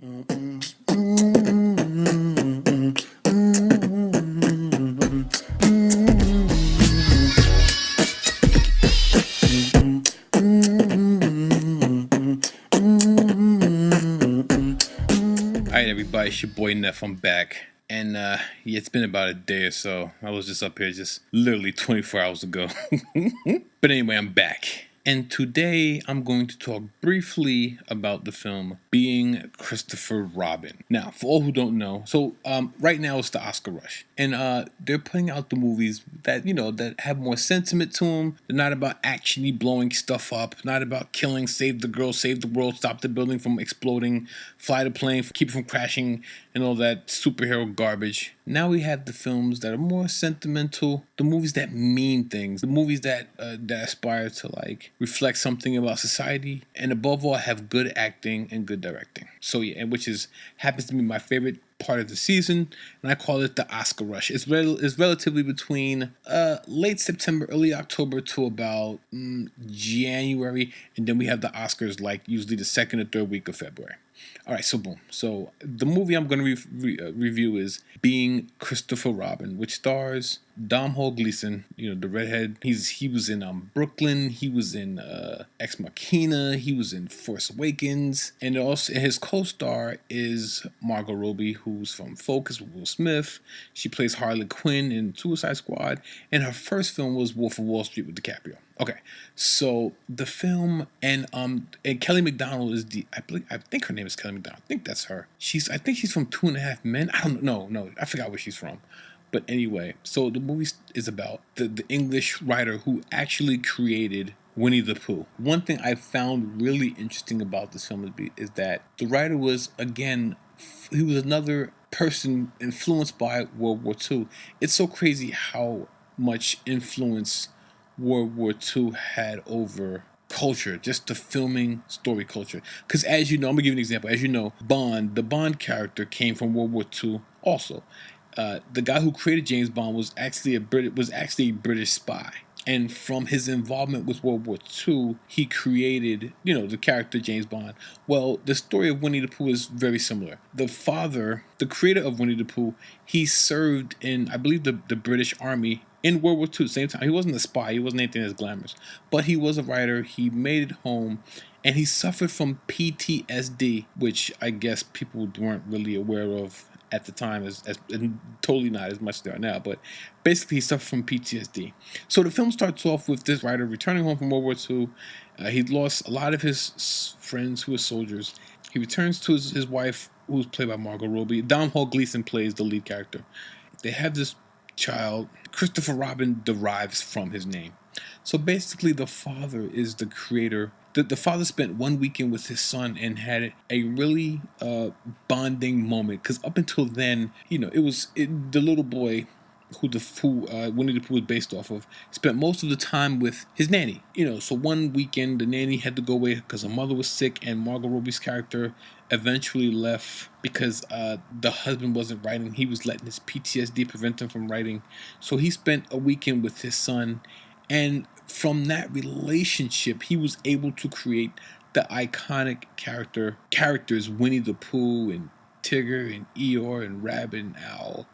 Alright, everybody, it's your boy Neff. I'm back. And yeah, it's been about a day or so. I was just up here just literally 24 hours ago. But anyway, I'm back. And today I'm going to talk briefly about the film Being Christopher Robin. Now, for all who don't know, so right now it's the Oscar rush, and they're putting out the movies that that have more sentiment to them. They're not about actiony blowing stuff up, not about killing, save the girl, save the world, stop the building from exploding, fly the plane, keep it from crashing, and all that superhero garbage. Now we have the films that are more sentimental, the movies that mean things, the movies that aspire to reflect something about society, and above all have good acting and good directing. So yeah, and which is happens to be my favorite part of the season, and I call it the Oscar rush. It's relatively between late September, early October to about January, and then we have the Oscars like usually the second or third week of February. All right, so boom. So the movie I'm going to review is Being Christopher Robin, which stars Domhnall Gleeson. You know, the redhead. He was in Brooklyn. He was in Ex Machina. He was in Force Awakens, and also his co-star is Margot Robbie, who's from Focus with Will Smith. She plays Harley Quinn in Suicide Squad, and her first film was Wolf of Wall Street with DiCaprio. Okay, so the film and Kelly Macdonald is I think her name is Kelly Macdonald. I think that's her. I think she's from Two and a Half Men. I don't know. No, I forgot where she's from. But anyway, so the movie is about the English writer who actually created Winnie the Pooh. One thing I found really interesting about this film is that the writer was he was another person influenced by World War II. It's so crazy how much influence World War II had over culture, just the filming story culture. Because as you know, I'm gonna give you an example. As you know, the Bond character came from World War II also. The guy who created James Bond was actually a British spy. And from his involvement with World War II, he created, the character James Bond. Well, the story of Winnie the Pooh is very similar. The father, the creator of Winnie the Pooh, he served in, I believe, the British Army in World War II. Same time, he wasn't a spy. He wasn't anything as glamorous, but he was a writer. He made it home, and he suffered from PTSD, which I guess people weren't really aware of at the time, as and totally not as much as they are now, but basically he suffered from PTSD. So the film starts off with this writer returning home from World War II. He'd lost a lot of his friends who were soldiers. He returns to his wife, who's played by Margot Robbie. Domhnall Gleeson plays the lead character. They have this child. Christopher Robin derives from his name. So basically, the father is the creator. The father spent one weekend with his son and had a really bonding moment. Because up until then, the little boy who Winnie the Pooh was based off of spent most of the time with his nanny. So one weekend the nanny had to go away because her mother was sick, and Margot Robbie's character eventually left because the husband wasn't writing. He was letting his PTSD prevent him from writing. So he spent a weekend with his son, and from that relationship, he was able to create the iconic characters Winnie the Pooh and Tigger and Eeyore and Rabbit and Owl,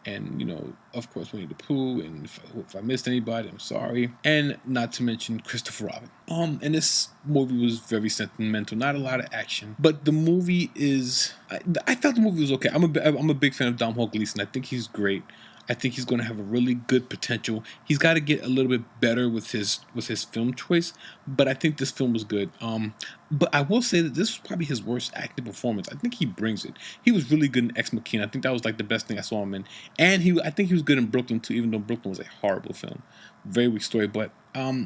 and of course Winnie the Pooh. And if I missed anybody, I'm sorry. And not to mention Christopher Robin. And this movie was very sentimental, not a lot of action, but the movie is. I thought the movie was okay. I'm a big fan of Domhnall Gleeson. I think he's great. I think he's going to have a really good potential. He's got to get a little bit better with his film choice, but I think this film was good. But I will say that this was probably his worst acting performance. I think he brings it. He was really good in Ex Machina. I think that was like the best thing I saw him in. And I think he was good in Brooklyn too, even though Brooklyn was a horrible film. Very weak story, but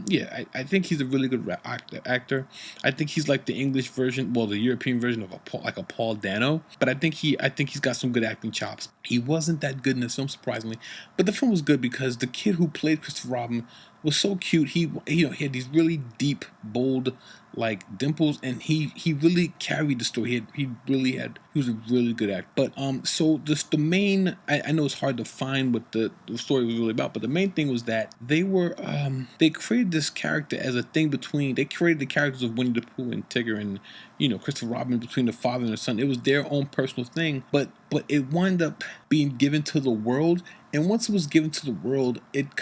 yeah, I think he's a really good actor. I think he's like the English version, well, the European version of a Paul Dano. But I think he's got some good acting chops. He wasn't that good in this film, surprisingly, but the film was good because the kid who played Christopher Robin was so cute. He had these really deep, bold like dimples, and he really carried the story. He was a really good actor. But so this the main I know it's hard to find what the story was really about, but the main thing was that they created this character as a thing between they created the characters of Winnie the Pooh and Tigger and Christopher Robin between the father and the son. It was their own personal thing, but it wound up being given to the world, and once it was given to the world, it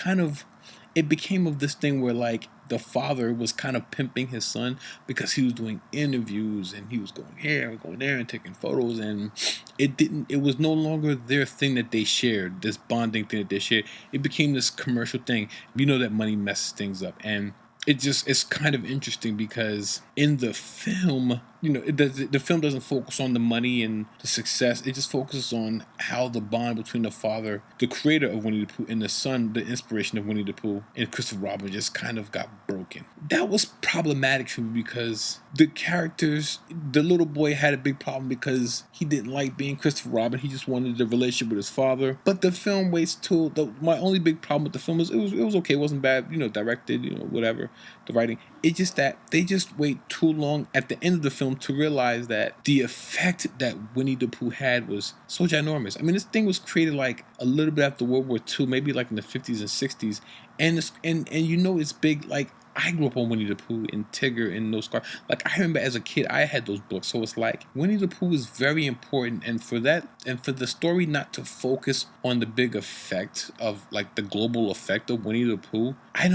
became of this thing where like the father was kind of pimping his son because he was doing interviews and he was going here and going there and taking photos, and it was no longer their thing that they shared, this bonding thing that they shared. It became this commercial thing. That money messes things up, and it's kind of interesting because in the film, the film doesn't focus on the money and the success. It just focuses on how the bond between the father, the creator of Winnie the Pooh, and the son, the inspiration of Winnie the Pooh, and Christopher Robin, just kind of got broken. That was problematic for me because the characters, the little boy had a big problem because he didn't like being Christopher Robin. He just wanted the relationship with his father. But the film waits till my only big problem with the film was it was okay. It wasn't bad. Directed. Whatever. The writing. It's just that they just wait too long at the end of the film to realize that the effect that Winnie the Pooh had was so ginormous. I mean, this thing was created like a little bit after World War II, maybe like in the 50s and 60s, and it's big. Like I grew up on Winnie the Pooh and Tigger and those cars. Like I remember as a kid, I had those books, so it's like Winnie the Pooh is very important, and for the story not to focus on the big effect of like the global effect of Winnie the Pooh, I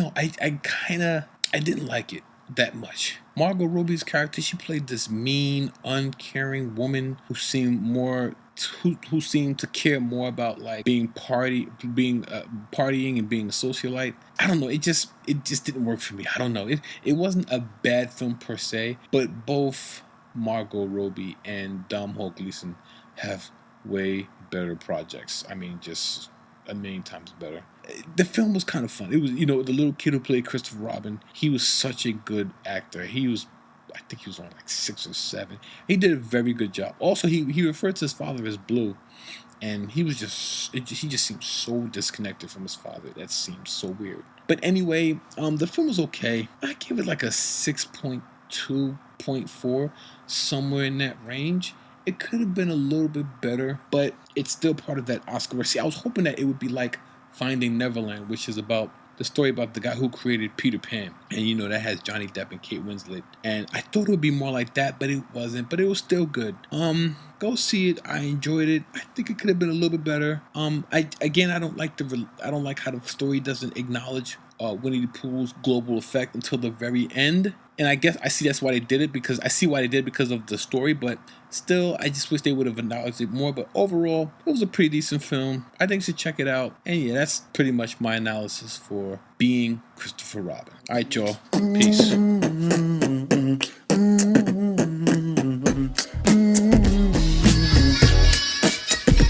didn't like it that much. Margot Robbie's character, she played this mean, uncaring woman who seemed to care more about like partying and being a socialite. I don't know. It just didn't work for me. I don't know. It wasn't a bad film per se, but both Margot Robbie and Domhnall Gleeson have way better projects. I mean, just a million times better. The film was kind of fun. It was, the little kid who played Christopher Robin, he was such a good actor. I think he was on like 6 or 7. He did a very good job. Also, he referred to his father as Blue, and he just seemed so disconnected from his father. That seemed so weird. But anyway, the film was okay. I give it like a 6.2, 0.4, somewhere in that range. It could have been a little bit better, but it's still part of that Oscar race. See, I was hoping that it would be like Finding Neverland, which is about the story about the guy who created Peter Pan. And that has Johnny Depp and Kate Winslet. And I thought it would be more like that, but it wasn't. But it was still good. Go see it. I enjoyed it. I think it could have been a little bit better. I don't like how the story doesn't acknowledge Winnie the Pooh's global effect until the very end. And I guess I see that's why they did it, because of the story, but still, I just wish they would have acknowledged it more. But overall, it was a pretty decent film. I think you should check it out. And yeah, that's pretty much my analysis for Being Christopher Robin. All right, y'all. Peace.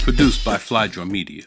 Produced by Flydrum Media.